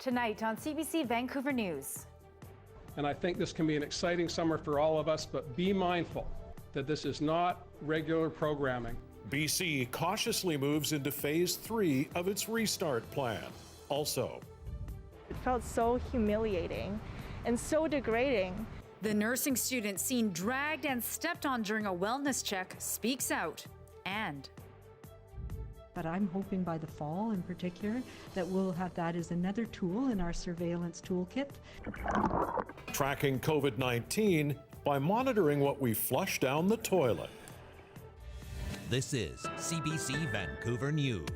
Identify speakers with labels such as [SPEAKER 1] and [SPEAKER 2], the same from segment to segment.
[SPEAKER 1] Tonight on CBC Vancouver News.
[SPEAKER 2] And I think this can be an exciting summer for all of us, but be mindful that this is not regular programming.
[SPEAKER 3] BC cautiously moves into phase 3 of its restart plan. Also,
[SPEAKER 4] it felt so humiliating and so degrading.
[SPEAKER 1] The nursing student seen dragged and stepped on during a wellness check speaks out.
[SPEAKER 5] But I'm hoping by the fall in particular that we'll have that as another tool in our surveillance toolkit.
[SPEAKER 3] Tracking COVID-19 by monitoring what we flush down the toilet.
[SPEAKER 6] This is CBC Vancouver News.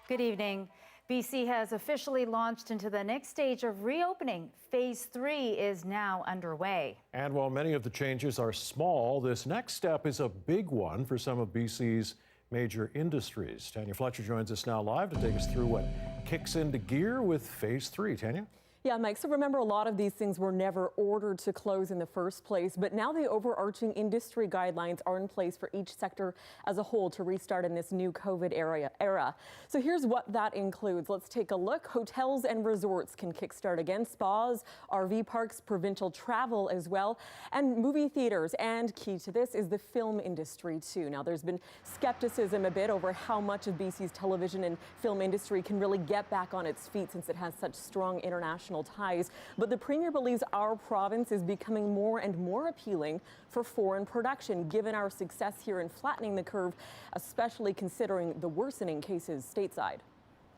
[SPEAKER 1] Good evening. BC has officially launched into the next stage of reopening. Phase 3 is now underway.
[SPEAKER 3] And while many of the changes are small, this next step is a big one for some of BC's major industries. Tanya Fletcher joins us now live to take us through what kicks into gear with Phase 3. Tanya?
[SPEAKER 7] Yeah, Mike, so remember, a lot of these things were never ordered to close in the first place, but now the overarching industry guidelines are in place for each sector as a whole to restart in this new COVID era. So here's what that includes. Let's take a look. Hotels and resorts can kickstart again, spas, RV parks, provincial travel as well, and movie theaters. And key to this is the film industry too. Now, there's been skepticism a bit over how much of BC's television and film industry can really get back on its feet since it has such strong international ties, but the Premier believes our province is becoming more and more appealing for foreign production, given our success here in flattening the curve, especially considering the worsening cases stateside.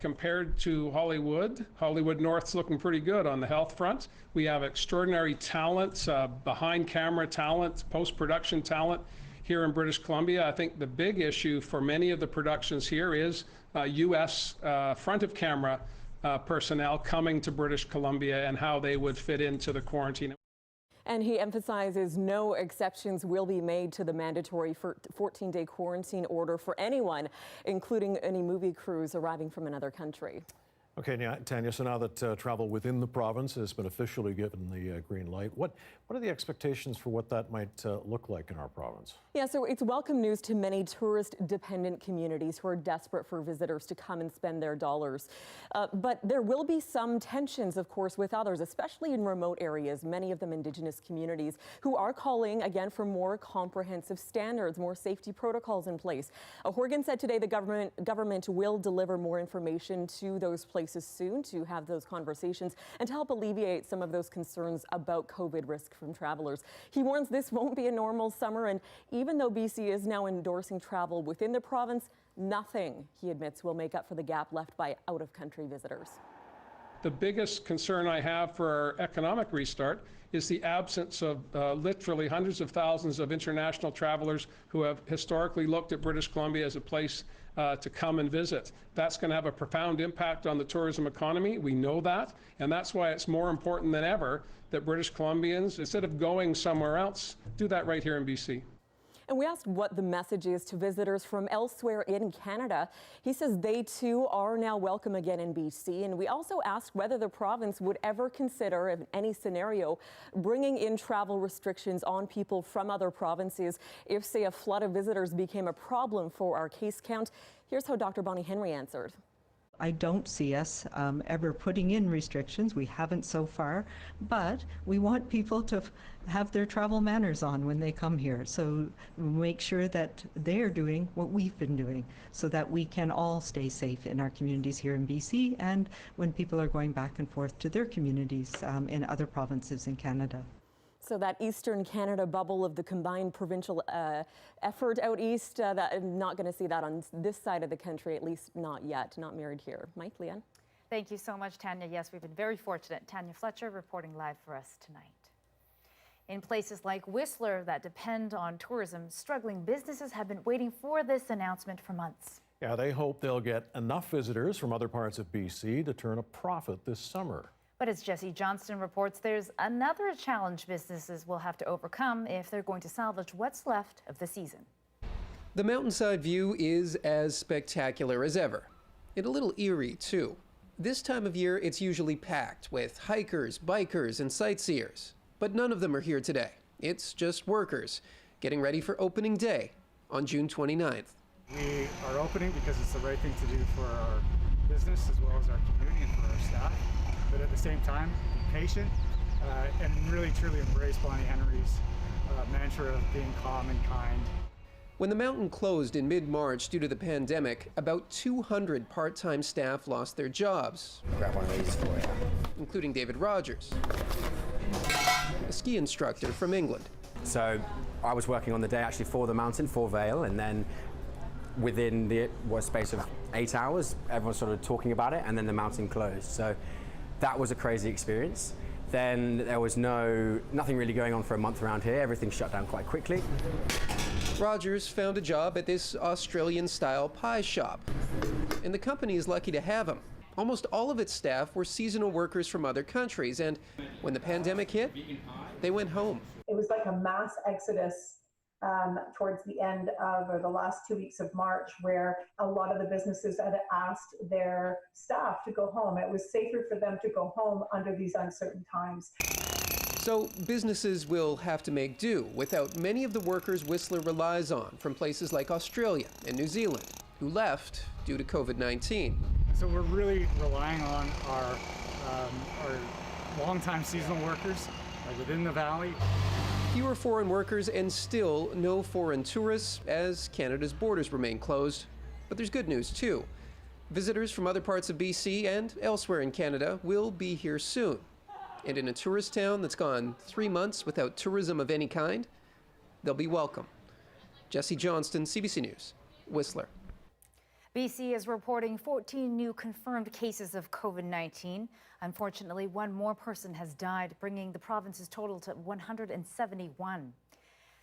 [SPEAKER 2] Compared to Hollywood North's looking pretty good on the health front. We have extraordinary talent, behind camera talent, post-production talent here in British Columbia. I think the big issue for many of the productions here is U.S. front of camera personnel coming to British Columbia and how they would fit into the quarantine.
[SPEAKER 7] And he emphasizes no exceptions will be made to the mandatory 14-day quarantine order for anyone, including any movie crews arriving from another country.
[SPEAKER 3] Okay, Tanya, so now that travel within the province has been officially given the green light, what are the expectations for what that might look like in our province?
[SPEAKER 7] Yeah, so it's welcome news to many tourist-dependent communities who are desperate for visitors to come and spend their dollars. But there will be some tensions, of course, with others, especially in remote areas, many of them Indigenous communities, who are calling, again, for more comprehensive standards, more safety protocols in place. Horgan said today the government will deliver more information to those places soon to have those conversations and to help alleviate some of those concerns about COVID risk from travelers. He warns this won't be a normal summer, and even though BC is now endorsing travel within the province, nothing, he admits, will make up for the gap left by out-of-country visitors.
[SPEAKER 2] The biggest concern I have for our economic restart is the absence of literally hundreds of thousands of international travelers who have historically looked at British Columbia as a place to come and visit. That's going to have a profound impact on the tourism economy. We know that, and that's why it's more important than ever that British Columbians, instead of going somewhere else, do that right here in BC.
[SPEAKER 7] And we asked what the message is to visitors from elsewhere in Canada. He says they too are now welcome again in BC. And we also asked whether the province would ever consider, in any scenario, bringing in travel restrictions on people from other provinces if, say, a flood of visitors became a problem for our case count. Here's how Dr. Bonnie Henry answered.
[SPEAKER 5] I don't see us ever putting in restrictions. We haven't so far, but we want people to have their travel manners on when they come here. So make sure that they're doing what we've been doing so that we can all stay safe in our communities here in BC and when people are going back and forth to their communities in other provinces in Canada.
[SPEAKER 7] So that Eastern Canada bubble of the combined provincial effort out east, that I'm not going to see that on this side of the country, at least not yet, not mirrored here. Mike, Lien?
[SPEAKER 1] Thank you so much, Tanya. Yes, we've been very fortunate. Tanya Fletcher reporting live for us tonight. In places like Whistler that depend on tourism, struggling businesses have been waiting for this announcement for months.
[SPEAKER 3] Yeah, they hope they'll get enough visitors from other parts of BC to turn a profit this summer.
[SPEAKER 1] But as Jesse Johnston reports, there's another challenge businesses will have to overcome if they're going to salvage what's left of the season.
[SPEAKER 8] The mountainside view is as spectacular as ever, and a little eerie too. This time of year, it's usually packed with hikers, bikers, and sightseers. But none of them are here today. It's just workers getting ready for opening day on June 29th.
[SPEAKER 9] We are opening because it's the right thing to do for our business as well as our community and for our staff. But at the same time, be patient and really truly embrace Bonnie Henry's mantra of being calm and kind.
[SPEAKER 8] When the mountain closed in mid-March due to the pandemic, about 200 part-time staff lost their jobs.
[SPEAKER 10] Grab one of these for you.
[SPEAKER 8] Including David Rogers, a ski instructor from England.
[SPEAKER 10] So I was working on the day actually for the mountain, for Vale, and then within the space of 8 hours, everyone started talking about it, and then the mountain closed. So that was a crazy experience. Then there was nothing really going on for a month around here. Everything shut down quite quickly.
[SPEAKER 8] Rogers found a job at this Australian-style pie shop, and the company is lucky to have him. Almost all of its staff were seasonal workers from other countries, and when the pandemic hit, they went home.
[SPEAKER 11] It was like a mass exodus towards the end of, or the last 2 weeks of March, where a lot of the businesses had asked their staff to go home. It was safer for them to go home under these uncertain times.
[SPEAKER 8] So businesses will have to make do without many of the workers Whistler relies on from places like Australia and New Zealand, who left due to COVID-19.
[SPEAKER 9] So we're really relying on our longtime seasonal workers within the valley.
[SPEAKER 8] Fewer foreign workers and still no foreign tourists as Canada's borders remain closed. But there's good news too. Visitors from other parts of BC and elsewhere in Canada will be here soon. And in a tourist town that's gone 3 months without tourism of any kind, they'll be welcome. Jesse Johnston, CBC News, Whistler.
[SPEAKER 1] BC is reporting 14 new confirmed cases of COVID-19. Unfortunately, one more person has died, bringing the province's total to 171.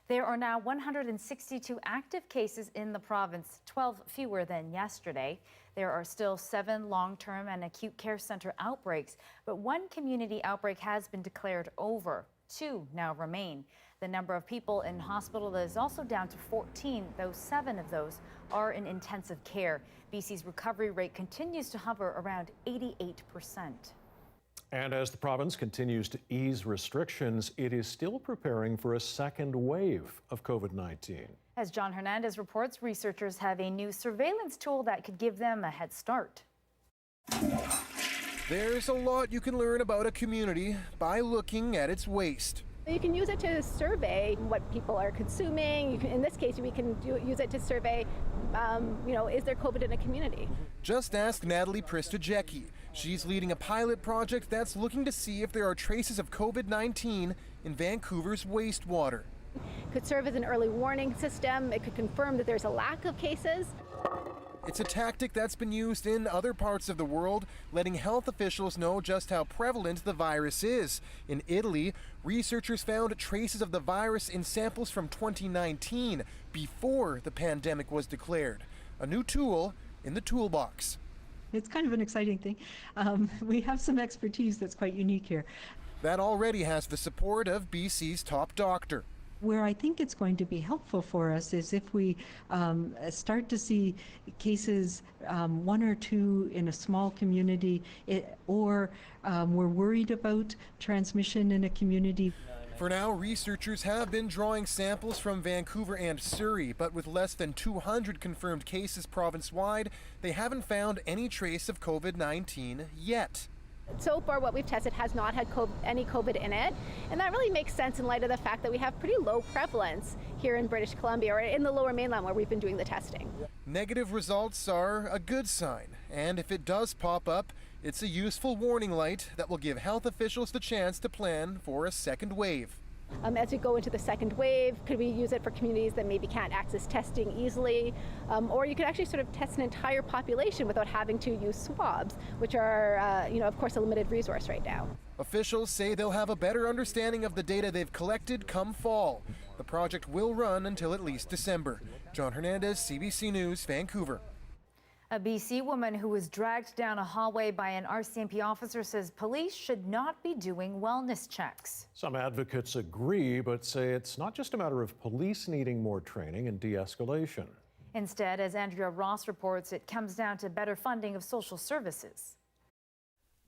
[SPEAKER 1] There are now 162 active cases in the province, 12 fewer than yesterday. There are still 7 long-term and acute care center outbreaks, but 1 community outbreak has been declared over. 2 now remain. The number of people in hospital is also down to 14, though 7 of those are in intensive care. BC's recovery rate continues to hover around 88%.
[SPEAKER 3] And as the province continues to ease restrictions, it is still preparing for a second wave of COVID-19.
[SPEAKER 1] As John Hernandez reports, researchers have a new surveillance tool that could give them a head start.
[SPEAKER 12] There's a lot you can learn about a community by looking at its waste.
[SPEAKER 13] You can use it to survey what people are consuming. In this case, we can use it to survey, is there COVID in a community?
[SPEAKER 12] Just ask Natalie Pristojecki. She's leading a pilot project that's looking to see if there are traces of COVID-19 in Vancouver's wastewater.
[SPEAKER 13] Could serve as an early warning system. It could confirm that there's a lack of cases.
[SPEAKER 12] It's a tactic that's been used in other parts of the world, letting health officials know just how prevalent the virus is. In Italy, researchers found traces of the virus in samples from 2019, before the pandemic was declared. A new tool in the toolbox.
[SPEAKER 5] It's kind of an exciting thing. We have some expertise that's quite unique here.
[SPEAKER 12] That already has the support of BC's top doctor.
[SPEAKER 5] Where I think it's going to be helpful for us is if we start to see cases, 1 or 2 in a small community, or we're worried about transmission in a community.
[SPEAKER 12] For now, researchers have been drawing samples from Vancouver and Surrey, but with less than 200 confirmed cases province-wide, they haven't found any trace of COVID-19 yet.
[SPEAKER 13] So far, what we've tested has not had any COVID in it, and that really makes sense in light of the fact that we have pretty low prevalence here in British Columbia, or in the Lower Mainland where we've been doing the testing.
[SPEAKER 12] Negative results are a good sign, and if it does pop up, it's a useful warning light that will give health officials the chance to plan for a second wave.
[SPEAKER 13] As we go into the second wave, could we use it for communities that maybe can't access testing easily? Or you could actually sort of test an entire population without having to use swabs, which are, of course, a limited resource right now.
[SPEAKER 12] Officials say they'll have a better understanding of the data they've collected come fall. The project will run until at least December. John Hernandez, CBC News, Vancouver.
[SPEAKER 1] A BC woman who was dragged down a hallway by an RCMP officer says police should not be doing wellness checks.
[SPEAKER 3] Some advocates agree, but say it's not just a matter of police needing more training and de-escalation.
[SPEAKER 1] Instead, as Andrea Ross reports, it comes down to better funding of social services.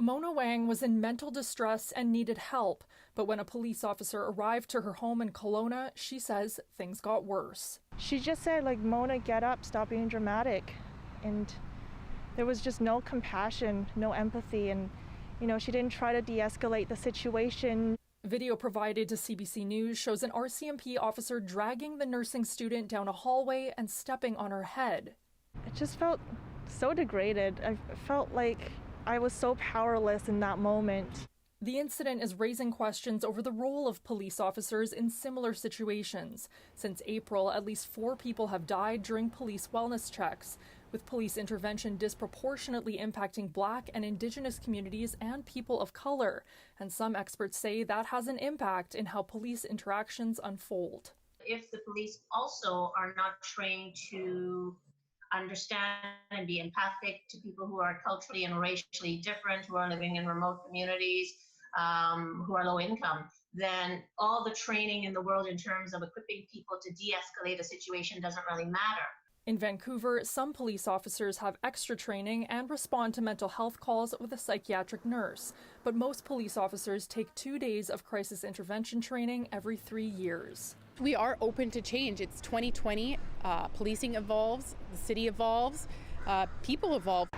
[SPEAKER 14] Mona Yeung was in mental distress and needed help, but when a police officer arrived to her home in Kelowna, she says things got worse.
[SPEAKER 4] She just said, like, Mona, get up, stop being dramatic. And there was just no compassion, no empathy, and, you know, she didn't try to de-escalate the situation.
[SPEAKER 14] Video provided to CBC News shows an RCMP officer dragging the nursing student down a hallway and stepping on her head.
[SPEAKER 4] It just felt so degraded. I felt like I was so powerless in that moment.
[SPEAKER 14] The incident is raising questions over the role of police officers in similar situations. Since April, at least 4 people have died during police wellness checks, with police intervention disproportionately impacting Black and Indigenous communities and people of color. And some experts say that has an impact in how police interactions unfold.
[SPEAKER 15] If the police also are not trained to understand and be empathic to people who are culturally and racially different, who are living in remote communities, who are low income, then all the training in the world in terms of equipping people to de-escalate a situation doesn't really matter.
[SPEAKER 14] In Vancouver, some police officers have extra training and respond to mental health calls with a psychiatric nurse, but most police officers take 2 days of crisis intervention training every 3 years.
[SPEAKER 16] We are open to change. It's 2020. Policing evolves, the city evolves, people evolve.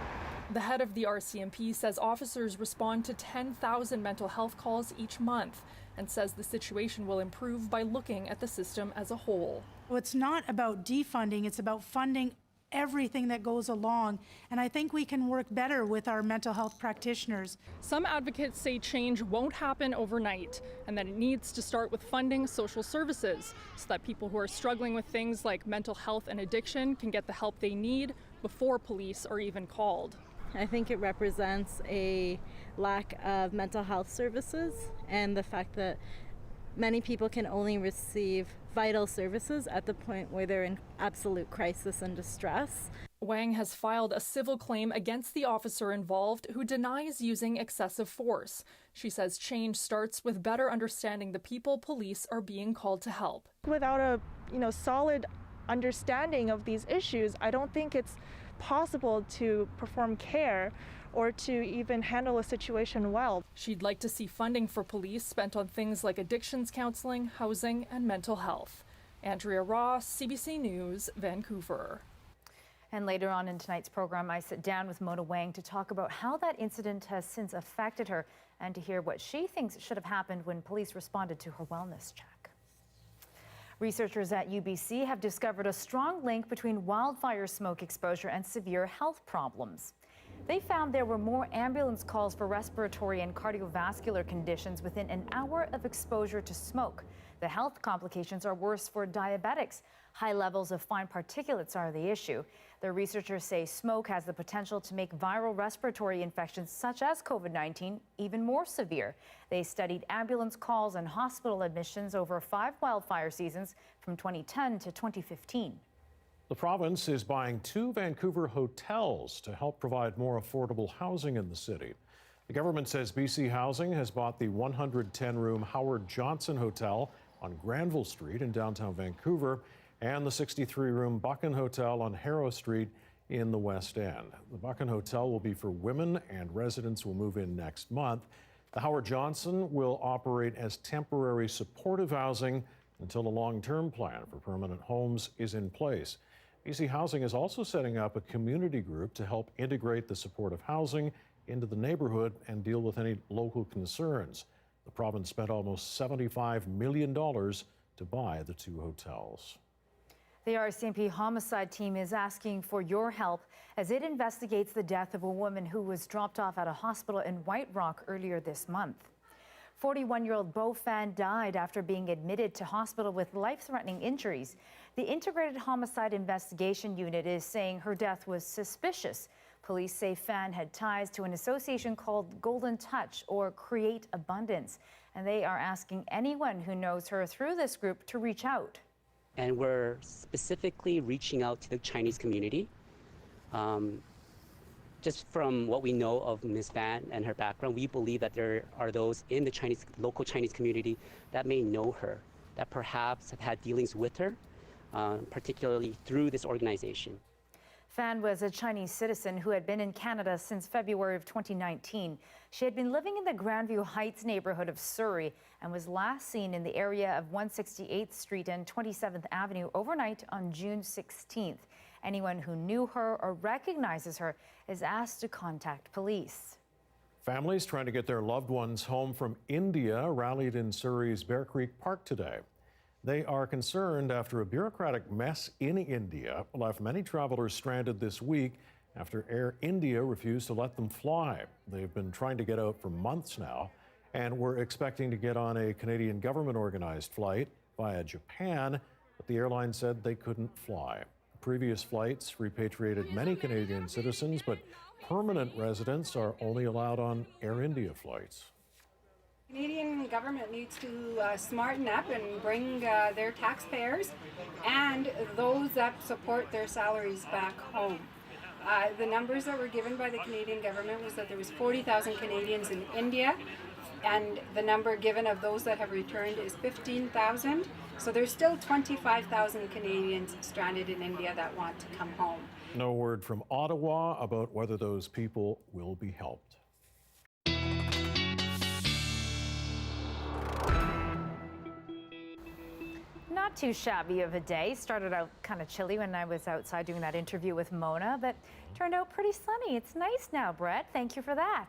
[SPEAKER 14] The head of the RCMP says officers respond to 10,000 mental health calls each month and says the situation will improve by looking at the system as a whole.
[SPEAKER 17] Well, it's not about defunding, it's about funding everything that goes along. And I think we can work better with our mental health practitioners.
[SPEAKER 14] Some advocates say change won't happen overnight and that it needs to start with funding social services so that people who are struggling with things like mental health and addiction can get the help they need before police are even called.
[SPEAKER 18] I think it represents a lack of mental health services and the fact that many people can only receive vital services at the point where they're in absolute crisis and distress.
[SPEAKER 14] Yeung has filed a civil claim against the officer involved who denies using excessive force. She says change starts with better understanding the people police are being called to help.
[SPEAKER 4] Without a solid understanding of these issues, I don't think it's possible to perform care or to even handle a situation well.
[SPEAKER 14] She'd like to see funding for police spent on things like addictions counseling, housing, and mental health. Andrea Ross, CBC News, Vancouver.
[SPEAKER 1] And later on in tonight's program, I sit down with Mona Yeung to talk about how that incident has since affected her and to hear what she thinks should have happened when police responded to her wellness check. Researchers at UBC have discovered a strong link between wildfire smoke exposure and severe health problems. They found there were more ambulance calls for respiratory and cardiovascular conditions within an hour of exposure to smoke. The health complications are worse for diabetics. High levels of fine particulates are the issue. The researchers say smoke has the potential to make viral respiratory infections such as COVID-19 even more severe. They studied ambulance calls and hospital admissions over 5 wildfire seasons from 2010 to 2015.
[SPEAKER 3] The province is buying 2 Vancouver hotels to help provide more affordable housing in the city. The government says BC Housing has bought the 110-room Howard Johnson Hotel on Granville Street in downtown Vancouver and the 63-room Buchan Hotel on Harrow Street in the West End. The Buchan Hotel will be for women and residents will move in next month. The Howard Johnson will operate as temporary supportive housing until a long-term plan for permanent homes is in place. BC Housing is also setting up a community group to help integrate the supportive housing into the neighborhood and deal with any local concerns. The province spent almost $75 million to buy the 2 hotels.
[SPEAKER 1] The RCMP homicide team is asking for your help as it investigates the death of a woman who was dropped off at a hospital in White Rock earlier this month. 41-year-old Bo Fan died after being admitted to hospital with life-threatening injuries. The Integrated Homicide Investigation Unit is saying her death was suspicious. Police say Fan had ties to an association called Golden Touch or Create Abundance, and they are asking anyone who knows her through this group to reach out.
[SPEAKER 19] And we're specifically reaching out to the Chinese community. Just from what we know of Ms. Fan and her background, we believe that there are those in the local Chinese community that may know her, that perhaps have had dealings with her, particularly through this organization.
[SPEAKER 1] Fan was a Chinese citizen who had been in Canada since February of 2019. She had been living in the Grandview Heights neighborhood of Surrey and was last seen in the area of 168th Street and 27th Avenue overnight on June 16th. Anyone who knew her or recognizes her is asked to contact police.
[SPEAKER 3] Families trying to get their loved ones home from India rallied in Surrey's Bear Creek Park today. They are concerned after a bureaucratic mess in India left many travelers stranded this week after Air India refused to let them fly. They've been trying to get out for months now and were expecting to get on a Canadian government-organized flight via Japan, but the airline said they couldn't fly. Previous flights repatriated many Canadian citizens, but permanent residents are only allowed on Air India flights.
[SPEAKER 20] Canadian government needs to smarten up and bring their taxpayers and those that support their salaries back home. The numbers that were given by the Canadian government was that there was 40,000 Canadians in India, and the number given of those that have returned is 15,000. So there's still 25,000 Canadians stranded in India that want to come home.
[SPEAKER 3] No word from Ottawa about whether those people will be helped.
[SPEAKER 1] Not too shabby of a day. Started out kind of chilly when I was outside doing that interview with Mona, but turned out pretty sunny. It's nice now, Brett. Thank you for that.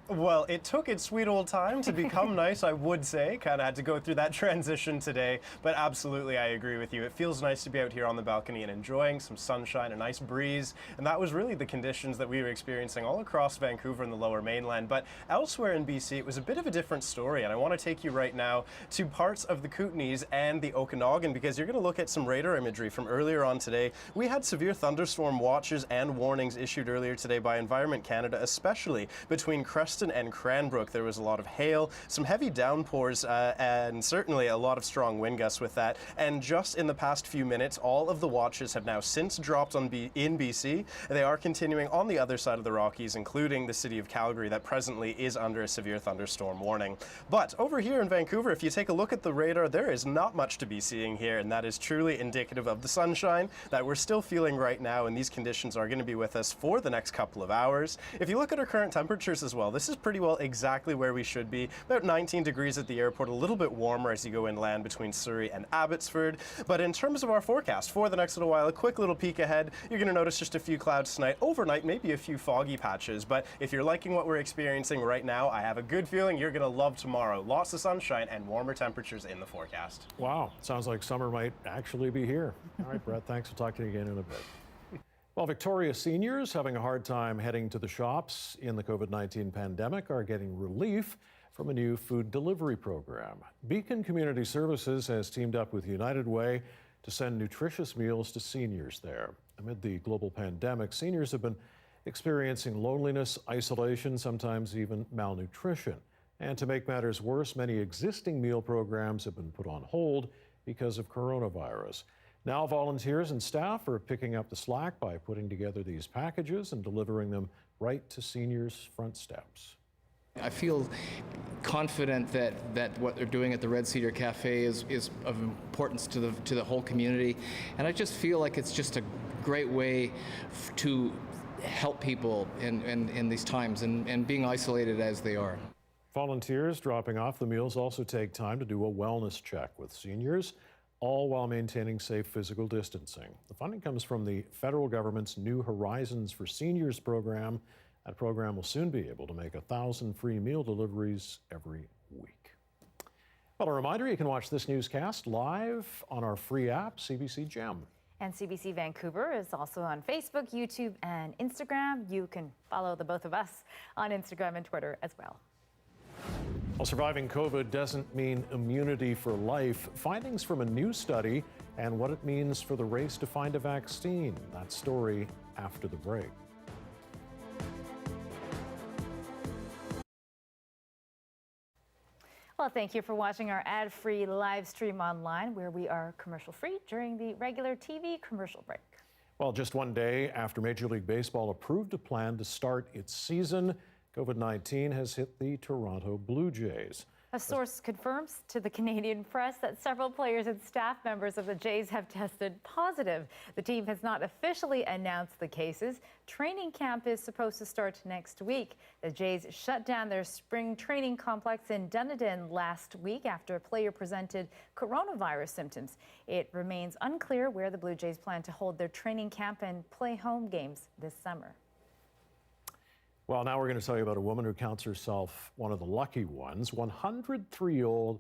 [SPEAKER 21] Well, it took its sweet old time to become nice, I would say. Kind of had to go through that transition today, but absolutely I agree with you. It feels nice to be out here on the balcony and enjoying some sunshine, a nice breeze, and that was really the conditions that we were experiencing all across Vancouver and the Lower Mainland. But elsewhere in BC, it was a bit of a different story, and I want to take you right now to parts of the Kootenays and the Okanagan, because you're going to look at some radar imagery from earlier on today. We had severe thunderstorm watches and warnings issued earlier today by Environment Canada, especially between Creston and Cranbrook. There was a lot of hail, some heavy downpours, and certainly a lot of strong wind gusts with that. And just in the past few minutes, all of the watches have now since dropped in BC. They are continuing on the other side of the Rockies, including the city of Calgary, that presently is under a severe thunderstorm warning. But over here in Vancouver, if you take a look at the radar, there is not much to be seeing here, and that is truly indicative of the sunshine that we're still feeling right now, and these conditions are going to be with us for the next couple of hours. If you look at our current temperatures as well, this is pretty well exactly where we should be. About 19 degrees at the airport, a little bit warmer as you go inland between Surrey and Abbotsford. But in terms of our forecast for the next little while, a quick little peek ahead, you're going to notice just a few clouds tonight. Overnight, maybe a few foggy patches. But if you're liking what we're experiencing right now, I have a good feeling you're going to love tomorrow. Lots of sunshine and warmer temperatures in the forecast.
[SPEAKER 3] Wow, sounds like summer might actually be here. All right, Brett, thanks. We'll talk to you again in a bit. Well, Victoria seniors having a hard time heading to the shops in the COVID-19 pandemic are getting relief from a new food delivery program. Beacon Community Services has teamed up with United Way to send nutritious meals to seniors there. Amid the global pandemic, seniors have been experiencing loneliness, isolation, sometimes even malnutrition. And to make matters worse, many existing meal programs have been put on hold because of coronavirus. Now volunteers and staff are picking up the slack by putting together these packages and delivering them right to seniors' front steps.
[SPEAKER 22] I feel confident that what they're doing at the Red Cedar Cafe is of importance to the whole community, and I just feel like it's just a great way to help people in these times and being isolated as they are.
[SPEAKER 3] Volunteers dropping off the meals also take time to do a wellness check with seniors, all while maintaining safe physical distancing. The funding comes from the federal government's New Horizons for Seniors program. That program will soon be able to make 1,000 free meal deliveries every week. Well, a reminder, you can watch this newscast live on our free app, CBC Gem.
[SPEAKER 1] And CBC Vancouver is also on Facebook, YouTube, and Instagram. You can follow the both of us on Instagram and Twitter as well.
[SPEAKER 3] Well, surviving COVID doesn't mean immunity for life. Findings from a new study and what it means for the race to find a vaccine. That story after the break.
[SPEAKER 1] Well, thank you for watching our ad-free live stream online, where we are commercial-free during the regular TV commercial break.
[SPEAKER 3] Well, just one day after Major League Baseball approved a plan to start its season, COVID-19 has hit the Toronto Blue Jays.
[SPEAKER 1] A source confirms to the Canadian press that several players and staff members of the Jays have tested positive. The team has not officially announced the cases. Training camp is supposed to start next week. The Jays shut down their spring training complex in Dunedin last week after a player presented coronavirus symptoms. It remains unclear where the Blue Jays plan to hold their training camp and play home games this summer.
[SPEAKER 3] Well, now we're going to tell you about a woman who counts herself one of the lucky ones. 103-year-old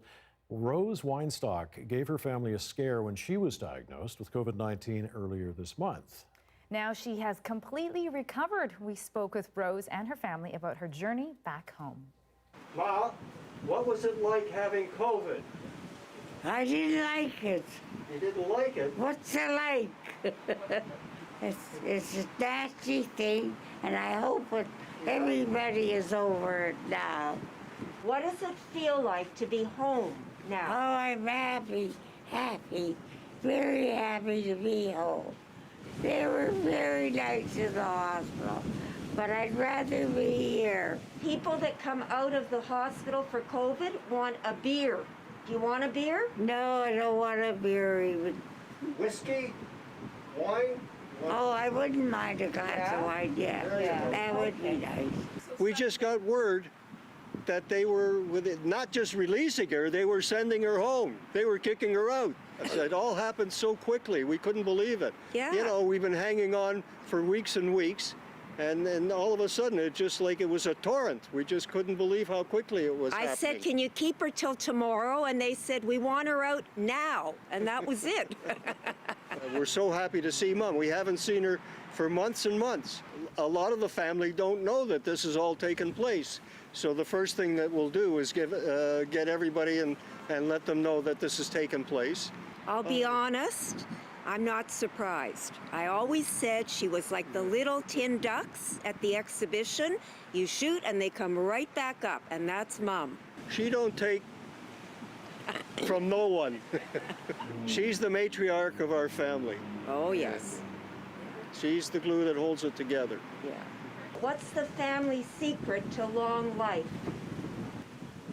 [SPEAKER 3] Rose Weinstock gave her family a scare when she was diagnosed with COVID-19 earlier this month.
[SPEAKER 1] Now she has completely recovered. We spoke with Rose and her family about her journey back home.
[SPEAKER 2] Ma, what was it like having COVID?
[SPEAKER 6] I didn't like it.
[SPEAKER 2] You didn't like it?
[SPEAKER 6] What's it like? It's a nasty thing, and I hope everybody is over it now.
[SPEAKER 23] What does it feel like to be home now?
[SPEAKER 6] Oh, I'm happy, very happy to be home. They were very nice in the hospital, but I'd rather be here.
[SPEAKER 23] People that come out of the hospital for COVID want a beer. Do you want a beer?
[SPEAKER 6] No, I don't want a beer even.
[SPEAKER 2] Whiskey? Wine?
[SPEAKER 6] Oh, I wouldn't mind a glass of wine, yeah. That would be nice.
[SPEAKER 2] We just got word that they were not just releasing her, they were sending her home. They were kicking her out. It all happened so quickly. We couldn't believe it.
[SPEAKER 23] Yeah.
[SPEAKER 2] You know, we've been hanging on for weeks and weeks, and then all of a sudden, it just like it was a torrent. We just couldn't believe how quickly it was happening.
[SPEAKER 23] I said, can you keep her till tomorrow? And they said, we want her out now. And that was it.
[SPEAKER 2] We're so happy to see Mom. We haven't seen her for months and months. A lot of the family don't know that this has all taken place. So the first thing that we'll do is get everybody and let them know that this has taken place.
[SPEAKER 23] I'll be honest, I'm not surprised. I always said she was like the little tin ducks at the exhibition. You shoot and they come right back up, and that's Mom.
[SPEAKER 2] She don't take from no one. She's the matriarch of our family.
[SPEAKER 23] Oh, yes.
[SPEAKER 2] She's the glue that holds it together.
[SPEAKER 23] Yeah. What's the family secret to long life?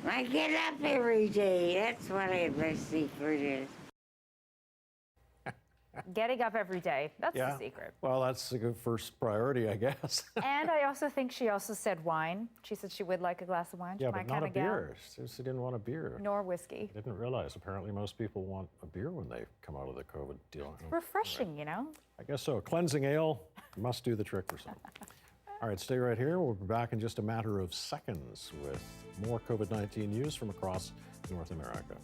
[SPEAKER 6] I get up every day. That's what my secret is.
[SPEAKER 1] Getting up every day. That's
[SPEAKER 3] Yeah.
[SPEAKER 1] the secret.
[SPEAKER 3] Well, that's a good first priority, I guess.
[SPEAKER 1] And I also think she also said wine. She said she would like a glass of wine.
[SPEAKER 3] Yeah,
[SPEAKER 1] She's
[SPEAKER 3] but
[SPEAKER 1] my
[SPEAKER 3] not
[SPEAKER 1] kind
[SPEAKER 3] a
[SPEAKER 1] of gal.
[SPEAKER 3] beer. She didn't want a beer.
[SPEAKER 1] Nor whiskey.
[SPEAKER 3] I didn't realize. Apparently, most people want a beer when they come out of the COVID deal.
[SPEAKER 1] Refreshing, you know?
[SPEAKER 3] I guess so. Cleansing ale must do the trick for some. All right, stay right here. We'll be back in just a matter of seconds with more COVID-19 news from across North America.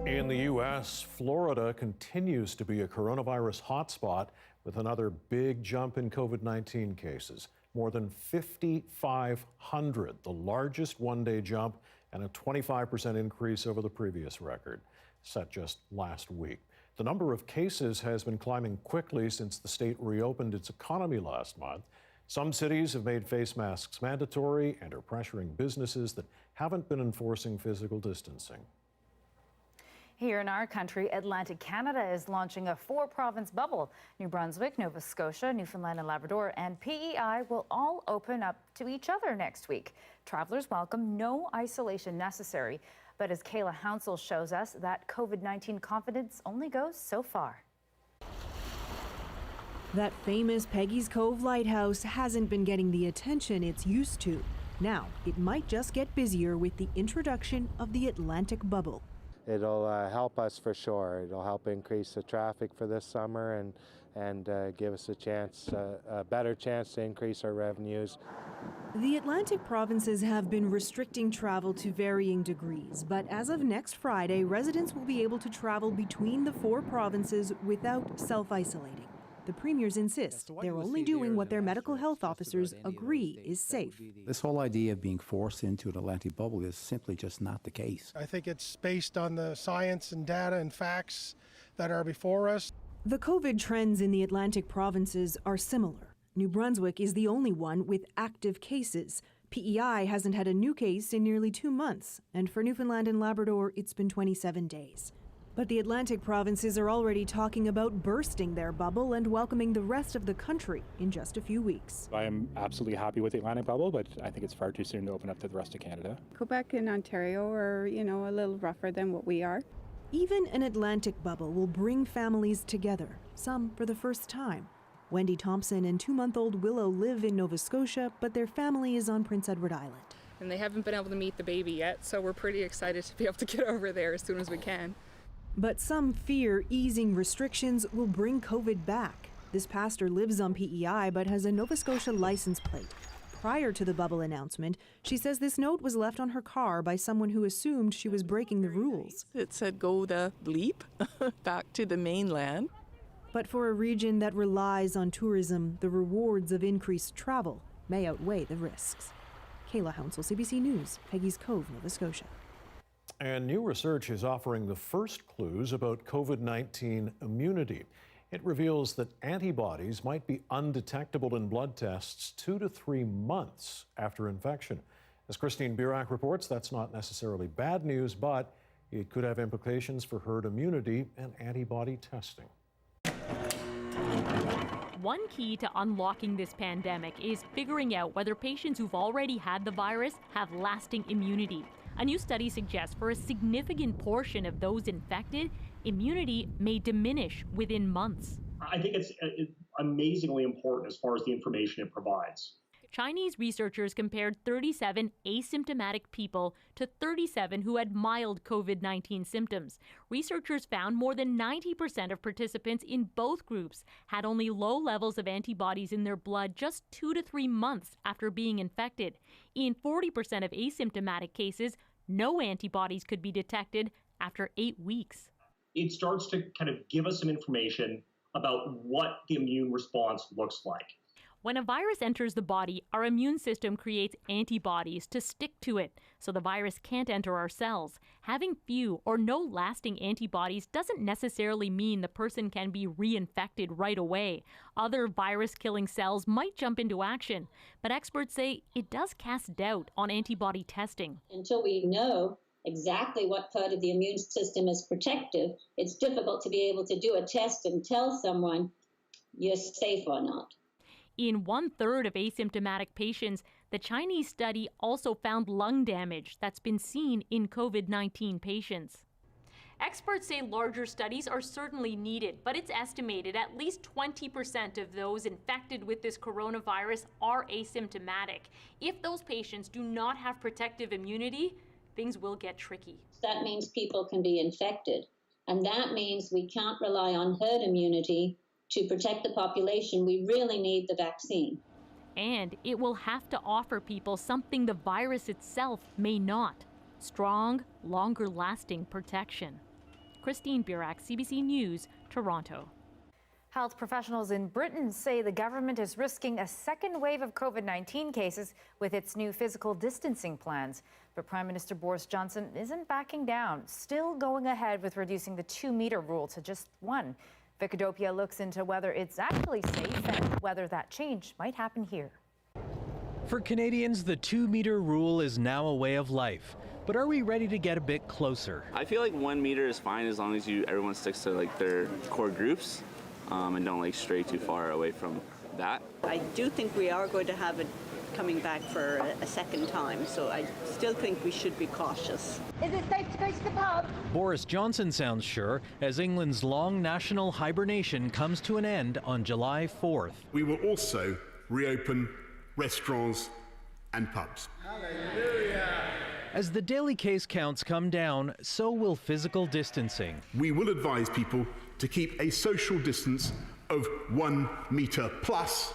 [SPEAKER 3] In the U.S., Florida continues to be a coronavirus hotspot with another big jump in COVID-19 cases. More than 5,500, the largest one-day jump and a 25% increase over the previous record, set just last week. The number of cases has been climbing quickly since the state reopened its economy last month. Some cities have made face masks mandatory and are pressuring businesses that haven't been enforcing physical distancing.
[SPEAKER 1] Here in our country, Atlantic Canada is launching a 4-province bubble. New Brunswick, Nova Scotia, Newfoundland and Labrador, and PEI will all open up to each other next week. Travelers welcome, no isolation necessary. But as Kayla Hounsell shows us, that COVID-19 confidence only goes so far.
[SPEAKER 24] That famous Peggy's Cove Lighthouse hasn't been getting the attention it's used to. Now, it might just get busier with the introduction of the Atlantic bubble.
[SPEAKER 25] It'll help us for sure. It'll help increase the traffic for this summer and give us a better chance to increase our revenues.
[SPEAKER 24] The Atlantic provinces have been restricting travel to varying degrees, but as of next Friday, residents will be able to travel between the 4 provinces without self-isolating. The premiers insist they're only doing what their medical health officers agree is safe.
[SPEAKER 7] This whole idea of being forced into an Atlantic bubble is simply just not the case.
[SPEAKER 8] I think it's based on the science and data and facts that are before us.
[SPEAKER 24] The COVID trends in the Atlantic provinces are similar. New Brunswick is the only one with active cases. PEI hasn't had a new case in nearly 2 months, and for Newfoundland and Labrador, it's been 27 days. But the Atlantic provinces are already talking about bursting their bubble and welcoming the rest of the country in just a few weeks.
[SPEAKER 9] I am absolutely happy with the Atlantic bubble, but I think it's far too soon to open up to the rest of Canada.
[SPEAKER 10] Quebec and Ontario are, a little rougher than what we are.
[SPEAKER 24] Even an Atlantic bubble will bring families together, some for the first time. Wendy Thompson and 2-month-old Willow live in Nova Scotia, but their family is on Prince Edward Island.
[SPEAKER 11] And they haven't been able to meet the baby yet, so we're pretty excited to be able to get over there as soon as we can.
[SPEAKER 24] But some fear easing restrictions will bring COVID back. This pastor lives on PEI but has a Nova Scotia license plate. Prior to the bubble announcement, she says this note was left on her car by someone who assumed she was breaking the rules.
[SPEAKER 26] It said go to bleep back to the mainland.
[SPEAKER 24] But for a region that relies on tourism, the rewards of increased travel may outweigh the risks. Kayla Hounsel, CBC News, Peggy's Cove, Nova Scotia.
[SPEAKER 3] And new research is offering the first clues about COVID-19 immunity. It reveals that antibodies might be undetectable in blood tests 2 to 3 months after infection. As Christine Burak reports, that's not necessarily bad news, but it could have implications for herd immunity and antibody testing.
[SPEAKER 27] One key to unlocking this pandemic is figuring out whether patients who've already had the virus have lasting immunity. A new study suggests for a significant portion of those infected, immunity may diminish within months.
[SPEAKER 28] I think it's amazingly important as far as the information it provides.
[SPEAKER 27] Chinese researchers compared 37 asymptomatic people to 37 who had mild COVID-19 symptoms. Researchers found more than 90% of participants in both groups had only low levels of antibodies in their blood just 2 to 3 months after being infected. In 40% of asymptomatic cases, no antibodies could be detected after 8 weeks.
[SPEAKER 28] It starts to kind of give us some information about what the immune response looks like.
[SPEAKER 27] When a virus enters the body, our immune system creates antibodies to stick to it, so the virus can't enter our cells. Having few or no lasting antibodies doesn't necessarily mean the person can be reinfected right away. Other virus-killing cells might jump into action, but experts say it does cast doubt on antibody testing.
[SPEAKER 29] Until we know exactly what part of the immune system is protective, it's difficult to be able to do a test and tell someone you're safe or not.
[SPEAKER 27] In 1/3 of asymptomatic patients, the Chinese study also found lung damage that's been seen in COVID-19 patients. Experts say larger studies are certainly needed, but it's estimated at least 20% of those infected with this coronavirus are asymptomatic. If those patients do not have protective immunity, things will get tricky.
[SPEAKER 29] That means people can be infected, and that means we can't rely on herd immunity to protect the population. We really need the vaccine.
[SPEAKER 27] And it will have to offer people something the virus itself may not: strong, longer-lasting protection. Christine Burak, CBC News, Toronto.
[SPEAKER 1] Health professionals in Britain say the government is risking a second wave of COVID-19 cases with its new physical distancing plans. But Prime Minister Boris Johnson isn't backing down, still going ahead with reducing the 2-meter rule to just 1. Vicadopia looks into whether it's actually safe and whether that change might happen here.
[SPEAKER 30] For Canadians, the 2-meter rule is now a way of life. But are we ready to get a bit closer?
[SPEAKER 31] I feel like 1 meter is fine as long as everyone sticks to their core groups and don't stray too far away from that.
[SPEAKER 32] I do think we are going to have it coming back for a second time, so I still think we should be cautious.
[SPEAKER 33] Is it safe to go to the pub?
[SPEAKER 30] Boris Johnson sounds sure as England's long national hibernation comes to an end on July 4th.
[SPEAKER 34] We will also reopen restaurants and pubs.
[SPEAKER 30] Hallelujah! As the daily case counts come down, so will physical distancing.
[SPEAKER 34] We will advise people to keep a social distance of 1 meter plus.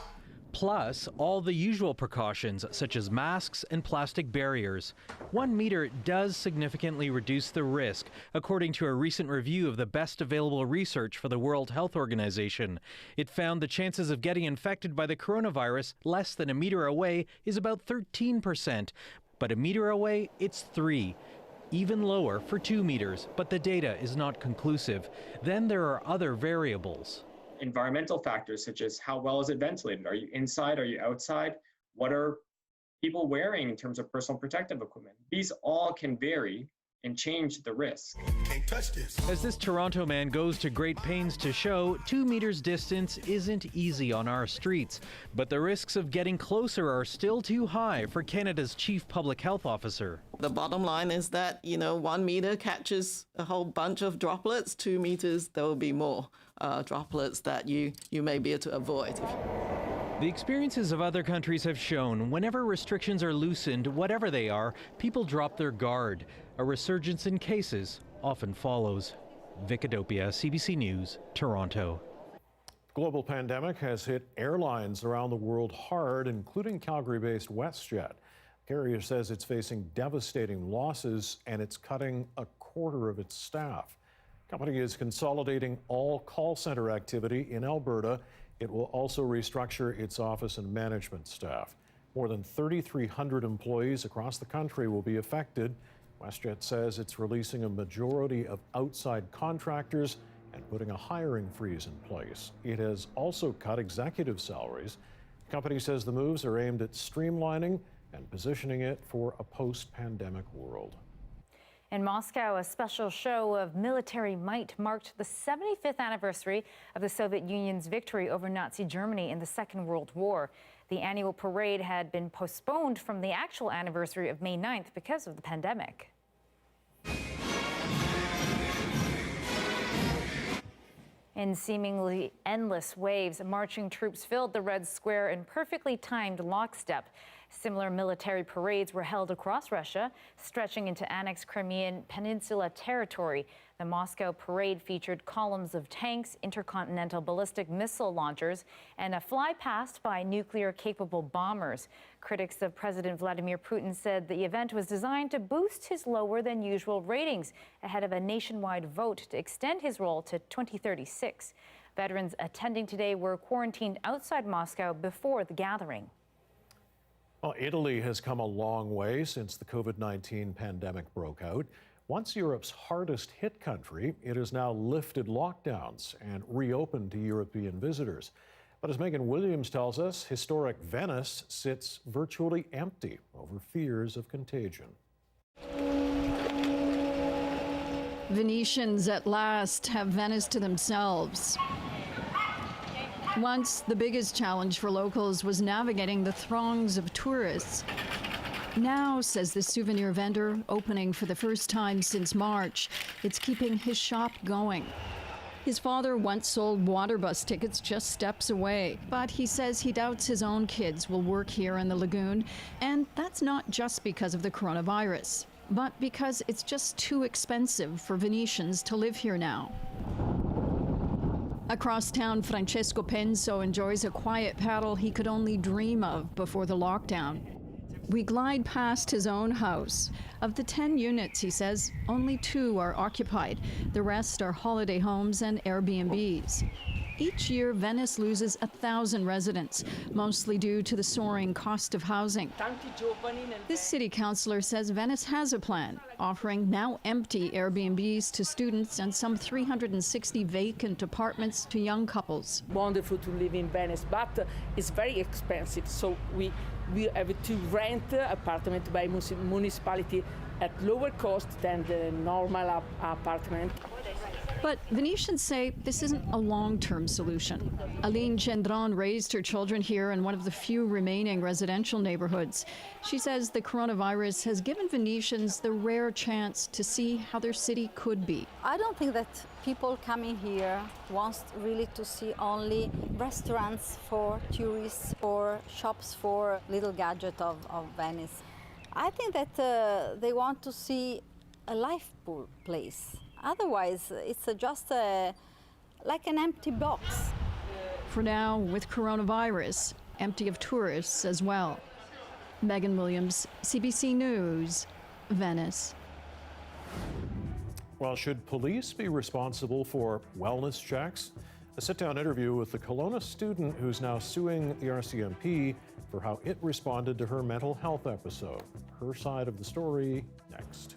[SPEAKER 30] Plus, all the usual precautions, such as masks and plastic barriers. 1 meter does significantly reduce the risk, according to a recent review of the best available research for the World Health Organization. It found the chances of getting infected by the coronavirus less than a meter away is about 13%, but a meter away, it's 3. Even lower for 2 meters, but the data is not conclusive. Then there are other variables.
[SPEAKER 2] Environmental factors such as how well is it ventilated? Are you inside? Are you outside? What are people wearing in terms of personal protective equipment? These all can vary and change the risk.
[SPEAKER 34] Can't touch this.
[SPEAKER 30] As this Toronto man goes to great pains to show, 2 meters distance isn't easy on our streets, but the risks of getting closer are still too high for Canada's chief public health officer.
[SPEAKER 26] The bottom line is that, 1 meter catches a whole bunch of droplets. 2 meters, there will be more droplets that you may be able to avoid.
[SPEAKER 30] The experiences of other countries have shown whenever restrictions are loosened, whatever they are, people drop their guard. A resurgence in cases often follows. Vic Adopia, CBC News, Toronto.
[SPEAKER 3] The global pandemic has hit airlines around the world hard, including Calgary-based WestJet. The carrier says it's facing devastating losses and it's cutting a quarter of its staff. The company is consolidating all call center activity in Alberta. It will also restructure its office and management staff. More than 3,300 employees across the country will be affected. WestJet says it's releasing a majority of outside contractors and putting a hiring freeze in place. It has also cut executive salaries. The company says the moves are aimed at streamlining and positioning it for a post-pandemic world.
[SPEAKER 1] In Moscow, a special show of military might marked the 75th anniversary of the Soviet Union's victory over Nazi Germany in the Second World War. The annual parade had been postponed from the actual anniversary of May 9th because of the pandemic. In seemingly endless waves, marching troops filled the Red Square in perfectly timed lockstep. Similar military parades were held across Russia, stretching into annexed Crimean Peninsula territory. The Moscow parade featured columns of tanks, intercontinental ballistic missile launchers, and a fly-past by nuclear-capable bombers. Critics of President Vladimir Putin said the event was designed to boost his lower-than-usual ratings ahead of a nationwide vote to extend his role to 2036. Veterans attending today were quarantined outside Moscow before the gathering.
[SPEAKER 3] Well, Italy has come a long way since the COVID-19 pandemic broke out. Once Europe's hardest hit country, it has now lifted lockdowns and reopened to European visitors. But as Megan Williams tells us, historic Venice sits virtually empty over fears of contagion.
[SPEAKER 4] Venetians at last have Venice to themselves. Once, the biggest challenge for locals was navigating the throngs of tourists. Now, says the souvenir vendor, opening for the first time since March, it's keeping his shop going. His father once sold water bus tickets just steps away, but he says he doubts his own kids will work here in the lagoon, and that's not just because of the coronavirus, but because it's just too expensive for Venetians to live here now. Across town, Francesco Penso enjoys a quiet paddle he could only dream of before the lockdown. We glide past his own house. Of the 10 units, he says, only 2 are occupied. The rest are holiday homes and Airbnbs. Each year, Venice loses 1,000 residents, mostly due to the soaring cost of housing. This city councillor says Venice has a plan, offering now empty Airbnbs to students and some 360 vacant apartments to young couples.
[SPEAKER 5] Wonderful to live in Venice, but it's very expensive, so we have to rent apartment by municipality at lower cost than the normal apartment.
[SPEAKER 4] But Venetians say this isn't a long-term solution. Aline Gendron raised her children here in one of the few remaining residential neighborhoods. She says the coronavirus has given Venetians the rare chance to see how their city could be.
[SPEAKER 12] I don't think that people coming here want really to see only restaurants for tourists or shops for little gadget of Venice. I think that they want to see a life place. Otherwise, it's just like an empty box.
[SPEAKER 4] For now, with coronavirus, empty of tourists as well. Megan Williams, CBC News, Venice.
[SPEAKER 3] Well, should police be responsible for wellness checks? A sit-down interview with the Kelowna student who's now suing the RCMP for how it responded to her mental health episode. Her side of the story next.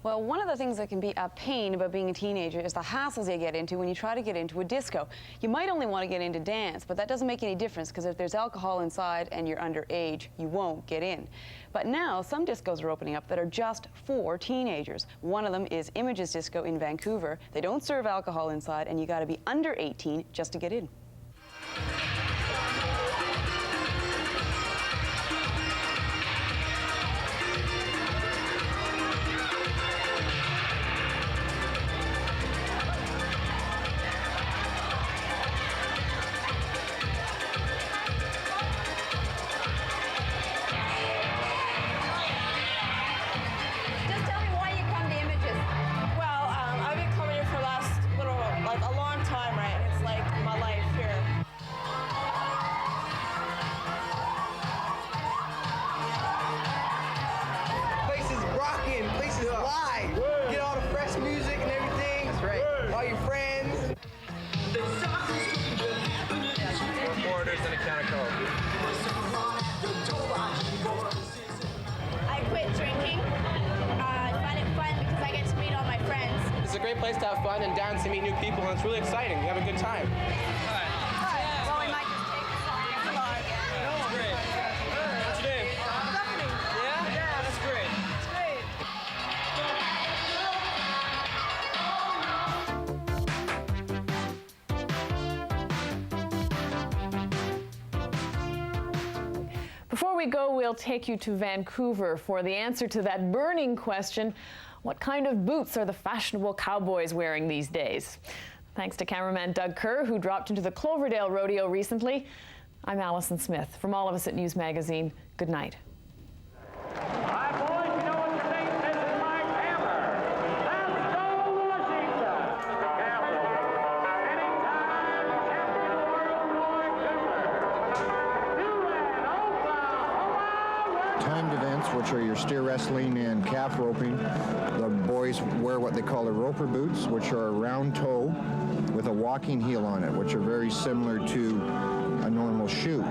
[SPEAKER 6] Well, one of the things that can be a pain about being a teenager is the hassles you get into when you try to get into a disco. You might only want to get into dance, but that doesn't make any difference because if there's alcohol inside and you're underage, you won't get in. But now some discos are opening up that are just for teenagers. One of them is Images Disco in Vancouver. They don't serve alcohol inside and you got to be under 18 just to get in.
[SPEAKER 7] It's a great place to have fun and dance and meet new people, and it's really exciting. You have a good time.
[SPEAKER 6] Well, we might just take this along again.
[SPEAKER 7] That's great. What's your name?
[SPEAKER 6] Stephanie.
[SPEAKER 7] Yeah? Yeah, that's great.
[SPEAKER 13] Before we go, we'll take you to Vancouver for the answer to that burning question: what kind of boots are the fashionable cowboys wearing these days? Thanks to cameraman Doug Kerr, who dropped into the Cloverdale Rodeo recently. I'm Allison Smith. From all of us at News Magazine, good night.
[SPEAKER 14] Timed events, which are your steer wrestling and calf roping, the boys wear what they call the roper boots, which are a round toe with a walking heel on it, which are very similar to a normal shoe.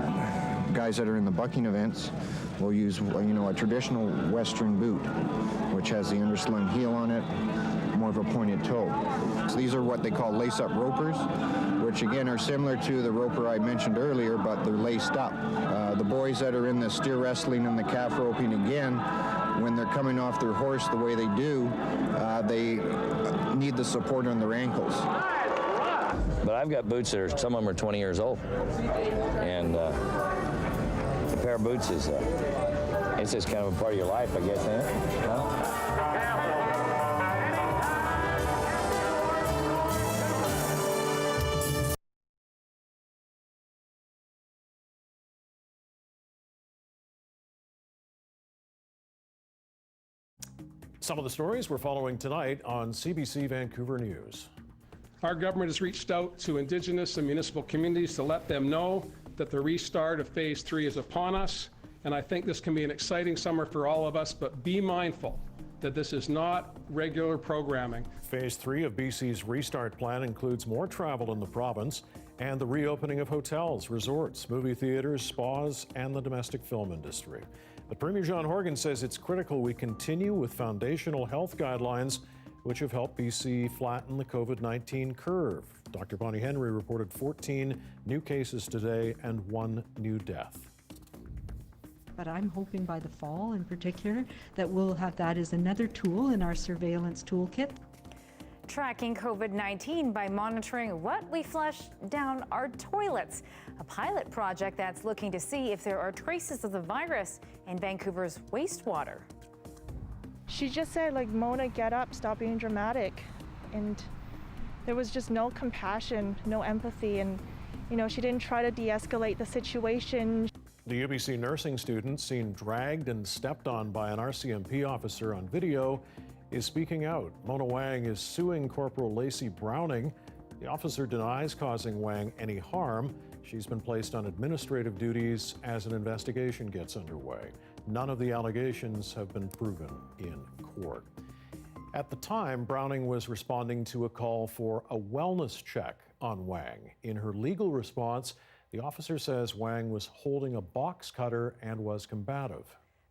[SPEAKER 14] Guys that are in the bucking events will use, a traditional Western boot, which has the underslung heel on it, more of a pointed toe. So these are what they call lace-up ropers, which again are similar to the roper I mentioned earlier, but they're laced up. The boys that are in the steer wrestling and the calf roping, again, when they're coming off their horse the way they do, they need the support on their ankles.
[SPEAKER 15] But I've got boots that are, some of them are 20 years old. And a pair of boots is, it's just kind of a part of your life, I guess, isn't it? Huh?
[SPEAKER 3] Some of the stories we're following tonight on CBC Vancouver News.
[SPEAKER 16] Our government has reached out to Indigenous and municipal communities to let them know that the restart of Phase 3 is upon us. And I think this can be an exciting summer for all of us, but be mindful that this is not regular programming.
[SPEAKER 3] Phase 3 of BC's restart plan includes more travel in the province and the reopening of hotels, resorts, movie theaters, spas, and the domestic film industry. But Premier John Horgan says it's critical we continue with foundational health guidelines which have helped BC flatten the COVID-19 curve. Dr. Bonnie Henry reported 14 new cases today and 1 new death.
[SPEAKER 17] But I'm hoping by the fall in particular that we'll have that as another tool in our surveillance toolkit.
[SPEAKER 1] Tracking COVID-19 by monitoring what we flush down our toilets. A pilot project that's looking to see if there are traces of the virus in Vancouver's wastewater.
[SPEAKER 18] She just said, like, Mona, get up, stop being dramatic. And
[SPEAKER 8] there was just no compassion, no empathy, and she didn't try to de-escalate the situation.
[SPEAKER 3] The UBC nursing student seen dragged and stepped on by an RCMP officer on video is speaking out. Mona Wang is suing Corporal Lacey Browning. The officer denies causing Wang any harm. She's been placed on administrative duties as an investigation gets underway. None of the allegations have been proven in court. At the time, Browning was responding to a call for a wellness check on Wang. In her legal response, the officer says Wang was holding a box cutter and was combative.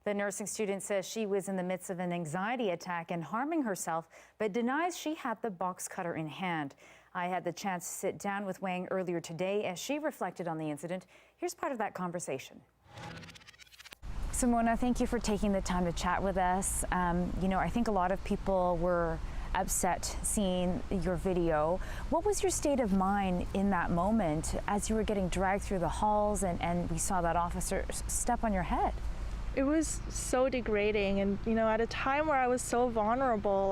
[SPEAKER 1] The nursing student says she was in the midst of an anxiety attack and harming herself, but denies she had the box cutter in hand. I had the chance to sit down with Wang earlier today as she reflected on the incident. Here's part of that conversation. Simona, thank you for taking the time to chat with us. I think a lot of people were upset seeing your video. What was your state of mind in that moment as you were getting dragged through the halls and we saw that officer step on your head?
[SPEAKER 8] It was so degrading, and at a time where I was so vulnerable,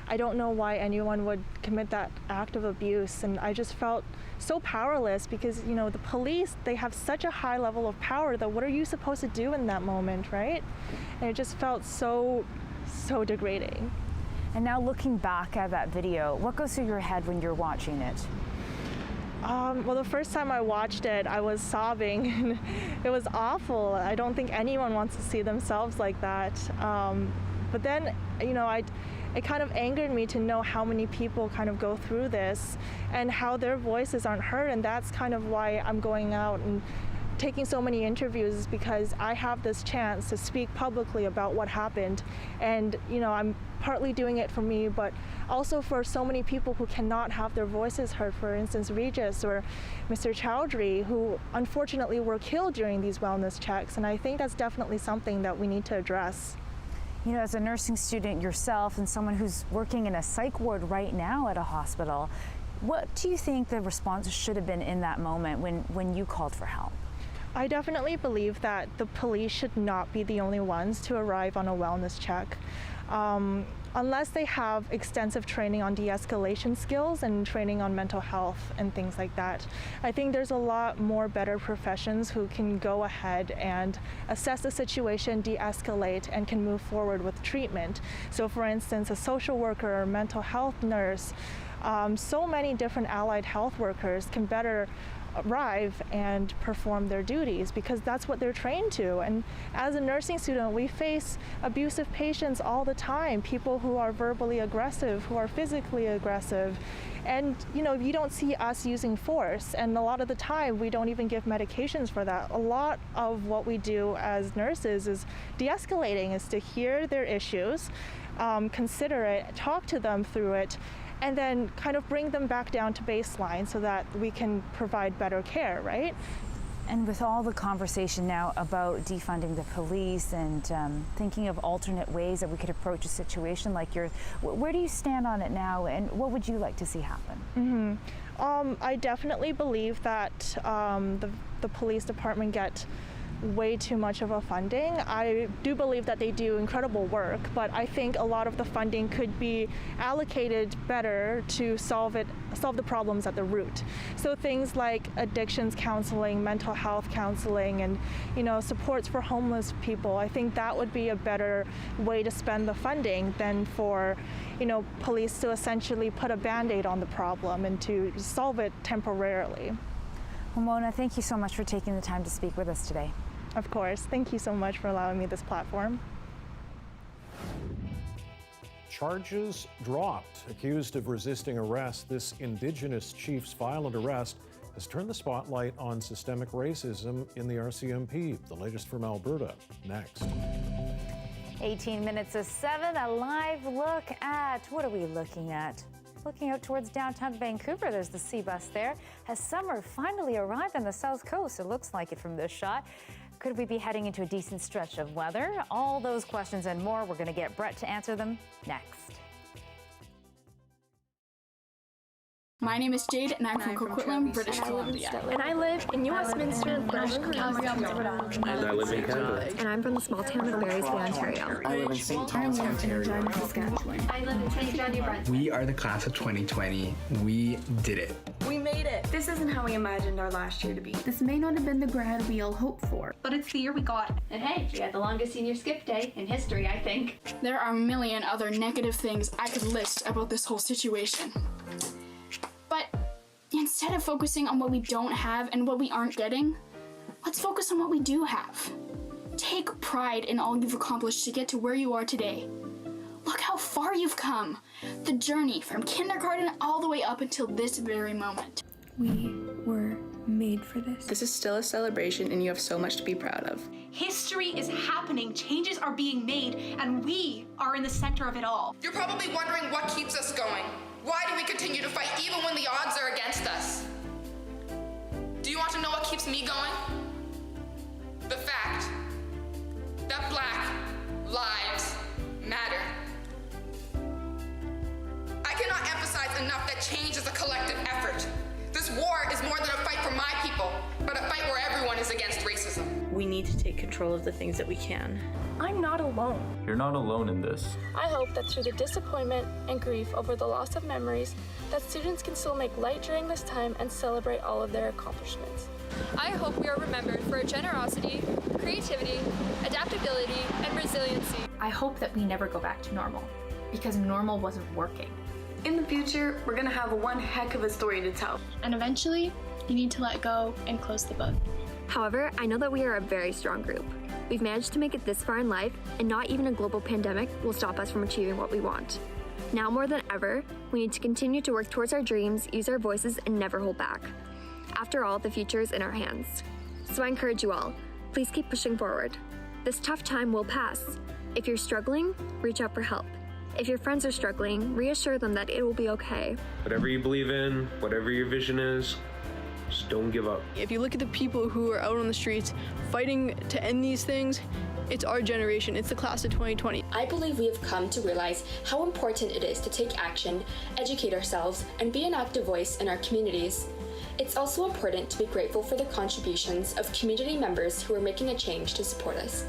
[SPEAKER 8] I don't know why anyone would commit that act of abuse, and I just felt so powerless because the police, they have such a high level of power that what are you supposed to do in that moment, right? And it just felt so degrading.
[SPEAKER 1] And now looking back at that video, what goes through your head when you're watching it?
[SPEAKER 8] Well, the first time I watched it, I was sobbing. It was awful. I don't think anyone wants to see themselves like that. But then, it kind of angered me to know how many people kind of go through this and how their voices aren't heard. And that's kind of why I'm going out and taking so many interviews, is because I have this chance to speak publicly about what happened. And, I'm partly doing it for me, but also for so many people who cannot have their voices heard. For instance, Regis or Mr. Chowdhury, who unfortunately were killed during these wellness checks. And I think that's definitely something that we need to address.
[SPEAKER 1] As a nursing student yourself and someone who's working in a psych ward right now at a hospital, what do you think the response should have been in that moment when you called for help?
[SPEAKER 8] I definitely believe that the police should not be the only ones to arrive on a wellness check. Unless they have extensive training on de-escalation skills and training on mental health and things like that. I think there's a lot more better professions who can go ahead and assess the situation, de-escalate, and can move forward with treatment. So for instance, a social worker or mental health nurse, so many different allied health workers can better arrive and perform their duties because that's what they're trained to. And as a nursing student, we face abusive patients all the time, people who are verbally aggressive, who are physically aggressive. And you don't see us using force, and a lot of the time we don't even give medications for that. A lot of what we do as nurses is de-escalating, is to hear their issues, consider it, talk to them through it, and then kind of bring them back down to baseline so that we can provide better care, right?
[SPEAKER 1] And with all the conversation now about defunding the police and thinking of alternate ways that we could approach a situation like yours, where do you stand on it now, and what would you like to see happen?
[SPEAKER 8] I definitely believe that the police department get way too much of a funding. I do believe that they do incredible work, but I think a lot of the funding could be allocated better to solve the problems at the root. So things like addictions counseling, mental health counseling, and supports for homeless people. I think that would be a better way to spend the funding than for police to essentially put a band-aid on the problem and to solve it temporarily.
[SPEAKER 1] Well, Mona, thank you so much for taking the time to speak with us today.
[SPEAKER 8] Of course. Thank you so much for allowing me this platform.
[SPEAKER 3] Charges dropped. Accused of resisting arrest, this Indigenous chief's violent arrest has turned the spotlight on systemic racism in the RCMP. The latest from Alberta, next.
[SPEAKER 1] 18 minutes to 7, a live look at, what are we looking at? Looking out towards downtown Vancouver, there's the sea bus there. Has summer finally arrived on the south coast? It looks like it from this shot. Could we be heading into a decent stretch of weather? All those questions and more, we're going to get Brett to answer them next.
[SPEAKER 9] My name is Jade, and I'm from Coquitlam, British Columbia. And I live in New Westminster, British Columbia.
[SPEAKER 10] And I live in Canada.
[SPEAKER 9] And I'm from the small town of Barriesville, Ontario.
[SPEAKER 10] I live in St. Thomas, Ontario.
[SPEAKER 9] Saskatchewan. I live in St. John, New Brunswick.
[SPEAKER 10] We are the class of 2020. We did it.
[SPEAKER 9] We made it. This isn't how we imagined our last year to be. This may not have been the grad we all hoped for, but it's the year we got.
[SPEAKER 11] And hey, we had the longest senior skip day in history, I think.
[SPEAKER 9] There are a million other negative things I could list about this whole situation. But instead of focusing on what we don't have and what we aren't getting, let's focus on what we do have. Take pride in all you've accomplished to get to where you are today. Look how far you've come. The journey from kindergarten all the way up until this very moment. We were made for this.
[SPEAKER 11] This is still a celebration, and you have so much to be proud of.
[SPEAKER 18] History is happening, changes are being made, and we are in the center of it all.
[SPEAKER 19] You're probably wondering what keeps us going. Why do we continue to fight even when the odds are against us? Do you want to know what keeps me going? The fact that Black lives matter. I cannot emphasize enough that change is a collective effort. This war is more than a fight for my people, but a fight where everyone is against racism.
[SPEAKER 11] We need to take control of the things that we can.
[SPEAKER 9] I'm not alone.
[SPEAKER 10] You're not alone in this.
[SPEAKER 9] I hope that through the disappointment and grief over the loss of memories, that students can still make light during this time and celebrate all of their accomplishments.
[SPEAKER 18] I hope we are remembered for our generosity, creativity, adaptability, and resiliency.
[SPEAKER 11] I hope that we never go back to normal, because normal wasn't working.
[SPEAKER 9] In the future, we're gonna have one heck of a story to tell. And eventually, you need to let go and close the book.
[SPEAKER 20] However, I know that we are a very strong group. We've managed to make it this far in life, and not even a global pandemic will stop us from achieving what we want. Now more than ever, we need to continue to work towards our dreams, use our voices, and never hold back. After all, the future is in our hands. So I encourage you all, please keep pushing forward. This tough time will pass. If you're struggling, reach out for help. If your friends are struggling, reassure them that it will be okay.
[SPEAKER 10] Whatever you believe in, whatever your vision is, just don't give up.
[SPEAKER 9] If you look at the people who are out on the streets fighting to end these things, it's our generation, it's the class of 2020.
[SPEAKER 21] I believe we have come to realize how important it is to take action, educate ourselves, and be an active voice in our communities. It's also important to be grateful for the contributions of community members who are making a change to support us.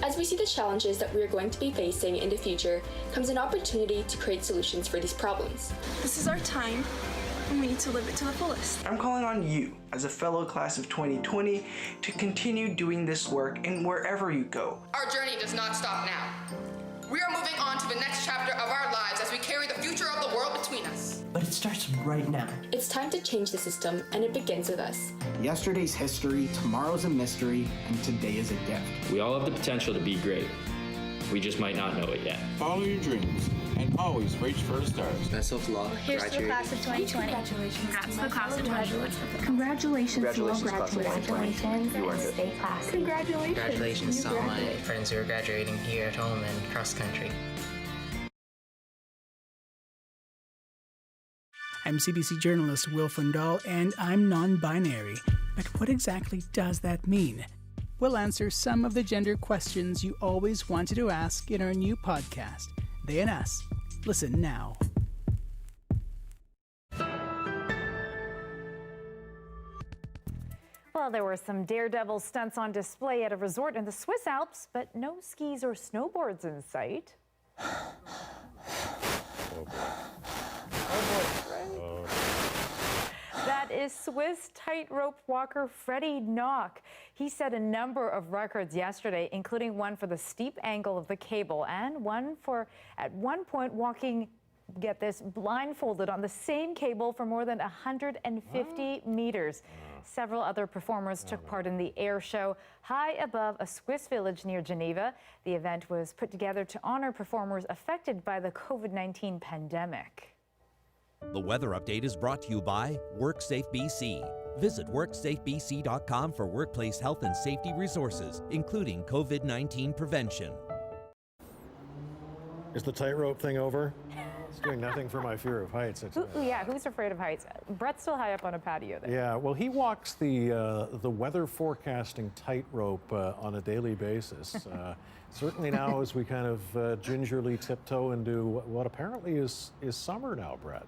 [SPEAKER 21] As we see the challenges that we are going to be facing in the future, comes an opportunity to create solutions for these problems.
[SPEAKER 9] This is our time, and we need to live it to the fullest.
[SPEAKER 22] I'm calling on you, as a fellow class of 2020, to continue doing this work in wherever you go.
[SPEAKER 19] Our journey does not stop now. We are moving on to the next chapter of our lives as we carry the future of the world between us.
[SPEAKER 22] But it starts right now.
[SPEAKER 21] It's time to change the system, and it begins with us.
[SPEAKER 22] Yesterday's history, tomorrow's a mystery, and today is a gift.
[SPEAKER 23] We all have the potential to be great. We just might not know it yet.
[SPEAKER 24] Follow your dreams and always reach for the stars.
[SPEAKER 22] Best of luck.
[SPEAKER 18] Here's to the class of 2020.
[SPEAKER 9] Congratulations.
[SPEAKER 18] Congrats to the class of 2020.
[SPEAKER 9] Congratulations to all
[SPEAKER 22] Congratulations,
[SPEAKER 18] Graduates
[SPEAKER 22] class of
[SPEAKER 18] 2010
[SPEAKER 22] You are
[SPEAKER 18] and
[SPEAKER 22] good.
[SPEAKER 18] stay classy.
[SPEAKER 9] Congratulations
[SPEAKER 25] to all my friends who are graduating here at home and across country.
[SPEAKER 27] I'm CBC journalist Will Fundal, and I'm non-binary. But what exactly does that mean? We'll answer some of the gender questions you always wanted to ask in our new podcast, They and Us. Listen now.
[SPEAKER 1] Well, there were some daredevil stunts on display at a resort in the Swiss Alps, but no skis or snowboards in sight. That is Swiss tightrope walker Freddie Nock. He set a number of records yesterday, including one for the steep angle of the cable and one for, at one point, walking, get this, blindfolded on the same cable for more than 150 meters. Several other performers took part in the air show high above a Swiss village near Geneva. The event was put together to honor performers affected by the COVID-19 pandemic.
[SPEAKER 28] The weather update is brought to you by WorkSafe BC. Visit WorksafeBC.com for workplace health and safety resources, including COVID-19 prevention.
[SPEAKER 3] Is the tightrope thing over? It's doing nothing for my fear of heights.
[SPEAKER 1] Yeah, who's afraid of heights? Brett's still high up on a patio there.
[SPEAKER 3] Yeah, well, he walks the weather forecasting tightrope on a daily basis. Certainly now, as we kind of gingerly tiptoe into what apparently is summer now, Brett.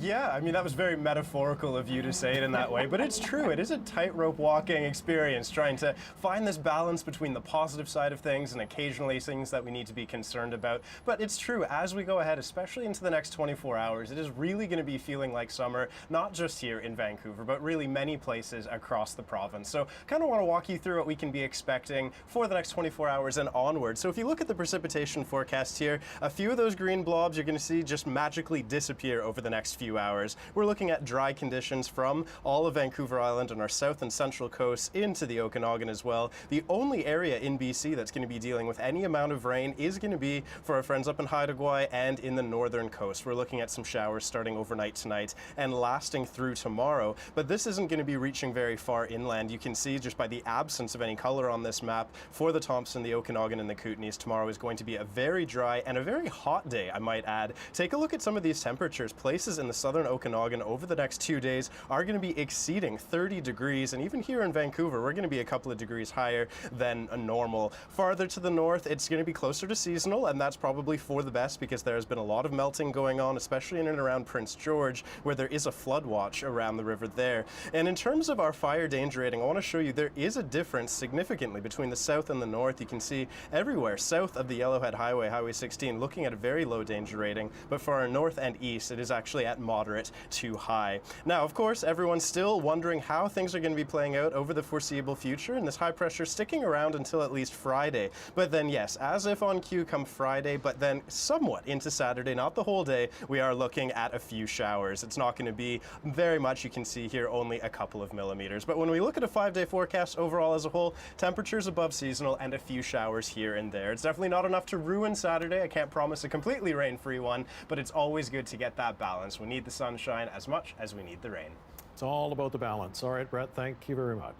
[SPEAKER 2] Yeah, I mean, that was very metaphorical of you to say it in that way, but it's true. It is a tightrope walking experience, trying to find this balance between the positive side of things and occasionally things that we need to be concerned about. But it's true, as we go ahead, especially into the next 24 hours, it is really going to be feeling like summer, not just here in Vancouver, but really many places across the province. So kind of want to walk you through what we can be expecting for the next 24 hours and onward. So if you look at the precipitation forecast here, a few of those green blobs you're going to see just magically disappear over the next few hours. We're looking at dry conditions from all of Vancouver Island and our south and central coasts into the Okanagan as well. The only area in BC that's going to be dealing with any amount of rain is going to be for our friends up in Haida Gwaii and in the northern coast. We're looking at some showers starting overnight tonight and lasting through tomorrow, but this isn't going to be reaching very far inland. You can see just by the absence of any color on this map for the Thompson, the Okanagan, and the Kootenays, tomorrow is going to be a very dry and a very hot day, I might add. Take a look at some of these temperatures. Places in the southern Okanagan over the next 2 days are going to be exceeding 30 degrees, and even here in Vancouver, we're going to be a couple of degrees higher than a normal. Farther to the north, it's going to be closer to seasonal, and that's probably for the best because there has been a lot of melting going on, especially in and around Prince George, where there is a flood watch around the river there. And in terms of our fire danger rating, I want to show you there is a difference significantly between the south and the north. You can see everywhere south of the Yellowhead Highway, Highway 16, looking at a very low danger rating, but for our north and east, it is actually at moderate to high. Now, of course, everyone's still wondering how things are going to be playing out over the foreseeable future, and this high pressure sticking around until at least Friday. But then, yes, as if on cue come Friday, but then somewhat into Saturday, not the whole day, we are looking at a few showers. It's not going to be very much. You can see here only a couple of millimeters. But when we look at a 5-day forecast overall as a whole, temperatures above seasonal and a few showers here and there. It's definitely not enough to ruin Saturday. I can't promise a completely rain-free one, but it's always good to get that balance. We need the sunshine as much as we need the rain.
[SPEAKER 3] It's all about the balance. All right, Brett, thank you very much.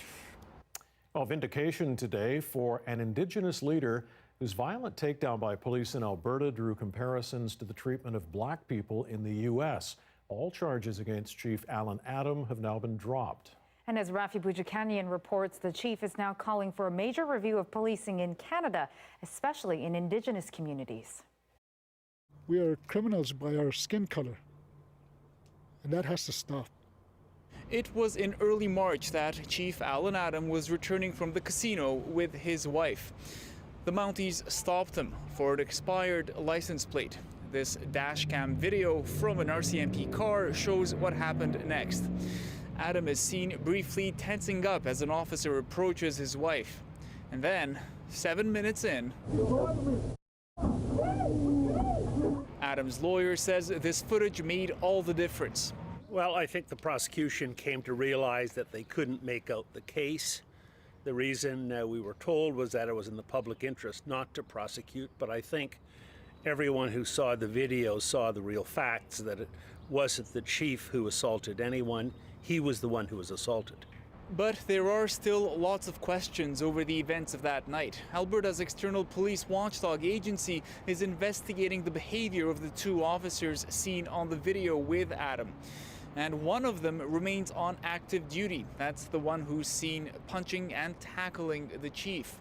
[SPEAKER 3] Well, vindication today for an Indigenous leader whose violent takedown by police in Alberta drew comparisons to the treatment of black people in the U.S. All charges against Chief Alan Adam have now been dropped.
[SPEAKER 1] And as Rafi Boudjikanian reports, the chief is now calling for a major review of policing in Canada, especially in Indigenous communities.
[SPEAKER 4] We are criminals by our skin color, and that has to stop.
[SPEAKER 5] It was in early March that Chief Alan Adam was returning from the casino with his wife. The Mounties stopped him for an expired license plate. This dashcam video from an RCMP car shows what happened next. Adam is seen briefly tensing up as an officer approaches his wife. And then, 7 minutes in, Adam's lawyer says this footage made all the difference.
[SPEAKER 6] Well, I think the prosecution came to realize that they couldn't make out the case. The reason we were told was that it was in the public interest not to prosecute, but I think everyone who saw the video saw the real facts, that it wasn't the chief who assaulted anyone. He was the one who was assaulted.
[SPEAKER 5] But there are still lots of questions over the events of that night. Alberta's external police watchdog agency is investigating the behavior of the two officers seen on the video with Adam. And one of them remains on active duty. That's the one who's seen punching and tackling the chief.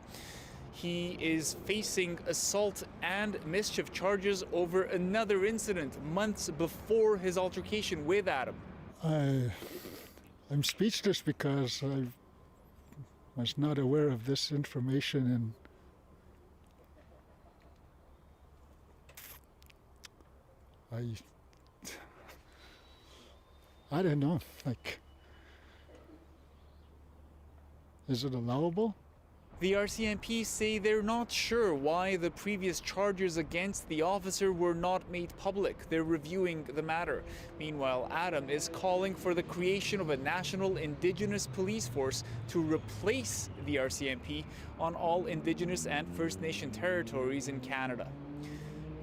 [SPEAKER 5] He is facing assault and mischief charges over another incident months before his altercation with Adam.
[SPEAKER 4] I'm speechless because I was not aware of this information, and I don't know, like, is it allowable?
[SPEAKER 5] The RCMP say they're not sure why the previous charges against the officer were not made public. They're reviewing the matter. Meanwhile, Adam is calling for the creation of a national Indigenous police force to replace the RCMP on all Indigenous and First Nation territories in Canada.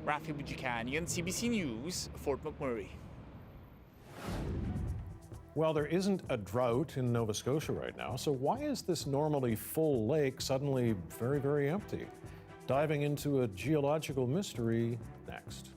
[SPEAKER 5] Rafi Boudjikanian, CBC News, Fort McMurray.
[SPEAKER 3] Well, there isn't a drought in Nova Scotia right now, so why is this normally full lake suddenly very, very empty? Diving into a geological mystery next.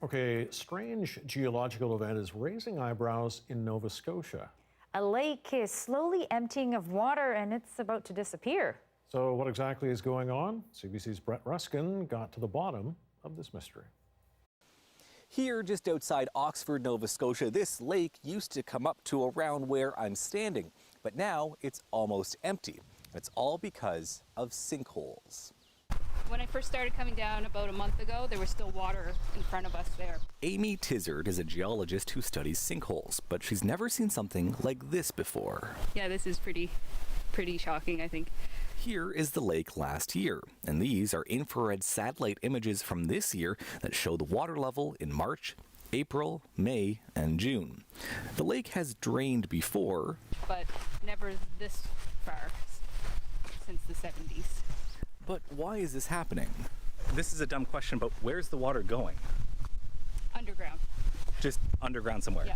[SPEAKER 3] Okay, strange geological event is raising eyebrows in Nova Scotia.
[SPEAKER 1] A lake is slowly emptying of water and it's about to disappear.
[SPEAKER 3] So what exactly is going on? CBC's Brett Ruskin got to the bottom of this mystery.
[SPEAKER 7] Here, just outside Oxford, Nova Scotia, this lake used to come up to around where I'm standing, but now it's almost empty. It's all because of sinkholes.
[SPEAKER 12] When I first started coming down about a month ago, there was still water in front of us there.
[SPEAKER 7] Amy Tizard is a geologist who studies sinkholes, but she's never seen something like this before.
[SPEAKER 12] Yeah, this is pretty shocking, I think.
[SPEAKER 7] Here is the lake last year, and these are infrared satellite images from this year that show the water level in March, April, May, and June. The lake has drained before,
[SPEAKER 12] but never this far since the 70s.
[SPEAKER 7] But why is this happening? This is a dumb question, but where's the water going?
[SPEAKER 12] Underground.
[SPEAKER 7] Just underground somewhere?
[SPEAKER 12] Yeah.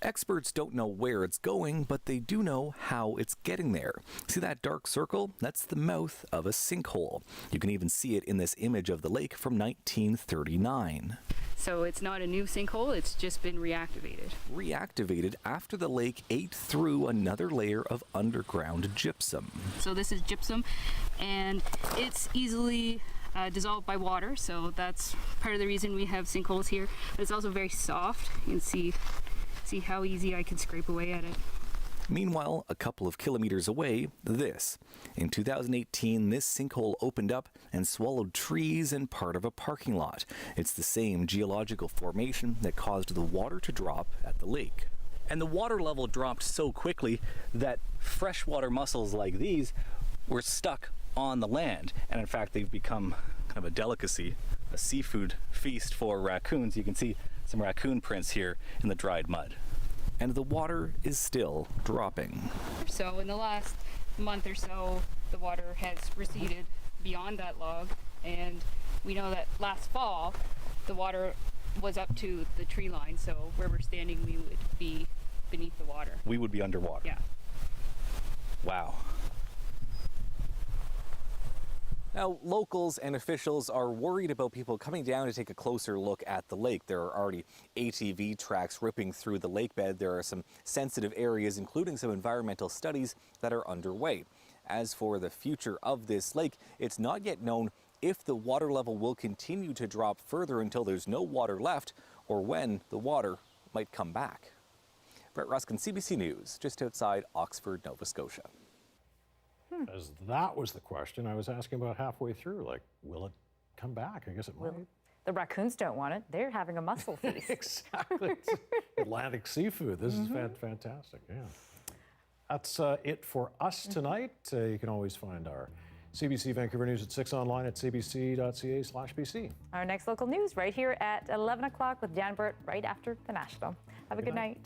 [SPEAKER 7] Experts don't know where it's going, but they do know how it's getting there. See that dark circle? That's the mouth of a sinkhole. You can even see it in this image of the lake from 1939.
[SPEAKER 12] So it's not a new sinkhole, it's just been reactivated.
[SPEAKER 7] Reactivated after the lake ate through another layer of underground gypsum.
[SPEAKER 12] So this is gypsum, and it's easily dissolved by water, so that's part of the reason we have sinkholes here. But it's also very soft. You can see how easy I can scrape away at it.
[SPEAKER 7] Meanwhile, a couple of kilometers away, this. In 2018, this sinkhole opened up and swallowed trees and part of a parking lot. It's the same geological formation that caused the water to drop at the lake. And the water level dropped so quickly that freshwater mussels like these were stuck on the land. And in fact, they've become kind of a delicacy, a seafood feast for raccoons. You can see some raccoon prints here in the dried mud. And the water is still dropping.
[SPEAKER 12] So in the last month or so, the water has receded beyond that log, and we know that last fall, the water was up to the tree line, so where we're standing, we would be beneath the water.
[SPEAKER 7] We would be underwater?
[SPEAKER 12] Yeah.
[SPEAKER 7] Wow. Now, locals and officials are worried about people coming down to take a closer look at the lake. There are already ATV tracks ripping through the lake bed. There are some sensitive areas, including some environmental studies that are underway. As for the future of this lake, it's not yet known if the water level will continue to drop further until there's no water left, or when the water might come back. Brett Ruskin, CBC News, just outside Oxford, Nova Scotia.
[SPEAKER 3] As that was the question I was asking about halfway through, like, will it come back? I guess it might.
[SPEAKER 1] The raccoons don't want it. They're having a mussel feast.
[SPEAKER 3] Exactly. It's Atlantic seafood. This is fantastic. Yeah. That's it for us tonight. You can always find our CBC Vancouver News at 6 online at cbc.ca/BC.
[SPEAKER 1] Our next local news right here at 11 o'clock with Jan Burt right after the National. Have a good night.